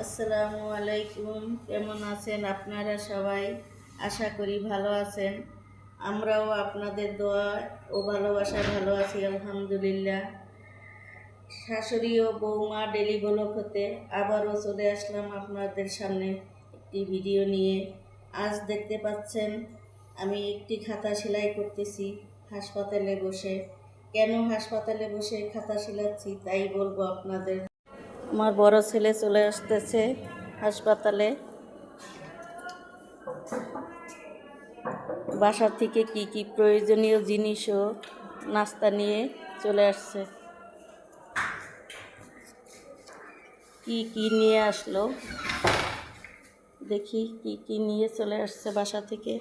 আসসালামু আলাইকুম। কেমন আছেন আপনারা সবাই? আশা করি ভালো আছেন। আমরাও আপনাদের দোয়া ও ভালোবাসায় ভালো আছি আলহামদুলিল্লাহ। শাশুড়ি ও বৌমা ডেলি ব্লগ হতে আবারও চলে আসলাম আপনাদের সামনে একটি ভিডিও নিয়ে। আজ দেখতে পাচ্ছেন আমি একটি খাতা সেলাই করতেছি হাসপাতালে বসে। কেন হাসপাতালে বসে খাতা সেলাচ্ছি তাই বলবো আপনাদের। আমার বড় ছেলে চলে আসতেছে হাসপাতালে। বাসা থেকে কি কি প্রয়োজনীয় জিনিসও নাস্তা নিয়ে চলে আসছে। কি কি নিয়ে আসলো দেখি, কি কি নিয়ে চলে আসছে বাসা থেকে।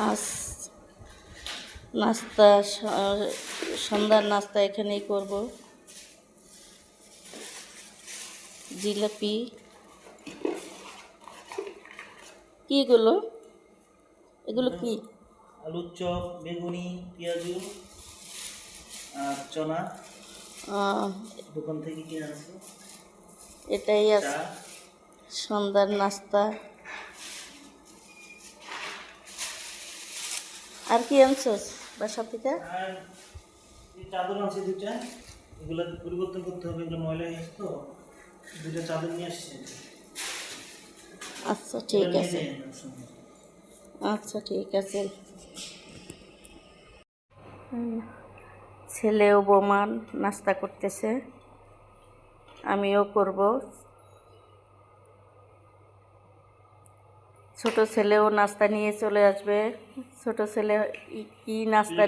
আজ নাস্তা, সন্ধ্যার নাস্তা এখানেই করব। জিলাপি, কি এগুলো? এগুলো কি? আলুর চপ, বেগুনি, পেঁয়াজু আর চনা দোকান থেকে কিনে আনছি। এটাই চা, আছে সন্ধ্যার নাস্তা। আর কি আনছস বাসা থেকে? আর এই চাদর আনছি দুইটা, এগুলো পরিবর্তন করতে হবে, এগুলো ময়লা হয়ে গেছে তো। দুইটা চাদর নিয়ে আসছি। আচ্ছা ঠিক নিয়ে আছে, যাই সঙ্গে। আচ্ছা ঠিক আছে। ছেলে ও বৌমা নাস্তা করতেছে, আমিও করব। ছোট ছেলেও নাস্তা নিয়ে চলে আসবে। ছোট ছেলে কি নাস্তা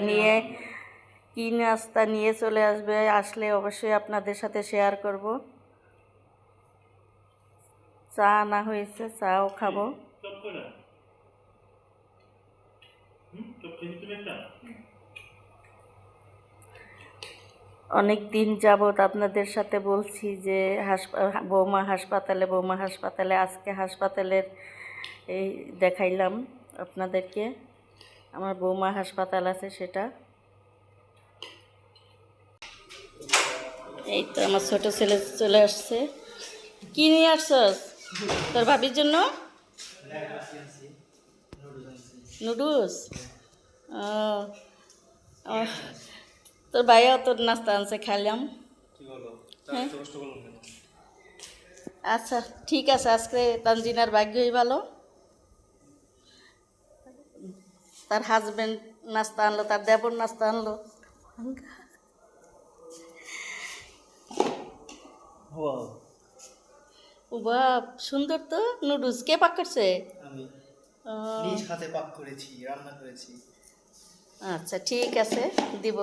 নিয়ে চলে আসবে, আসলে অবশ্যই আপনাদের সাথে শেয়ার করব। চা আনা হয়েছে, চাও খাবো। অনেক দিন যাবৎ আপনাদের সাথে বলছি যে বৌমা হাসপাতালে আজকে হাসপাতালের এই দেখাইলাম আপনাদেরকে। আমার বৌমা হাসপাতাল আছে সেটা। এই তো আমার ছোট ছেলে চলে আসছে। কি নিয়ে আসছস তোর ভাবির জন্য? নুডলস। তোর ভাইয়াও তোর নাস্তা আনছে, খাইলাম। হ্যাঁ আচ্ছা ঠিক আছে, আজকে তানজিনার ভাগ্যই ভালো, তার হাজবেন্ড নাস্তা আনলো, তার দেবর নাস্তা আনলো। ও বাপ, সুন্দর তো নুডলস। কে পাক করছে? আমি আহ, নিজ হাতে পাক করেছি, রান্না করেছি। আচ্ছা ঠিক আছে, দিব।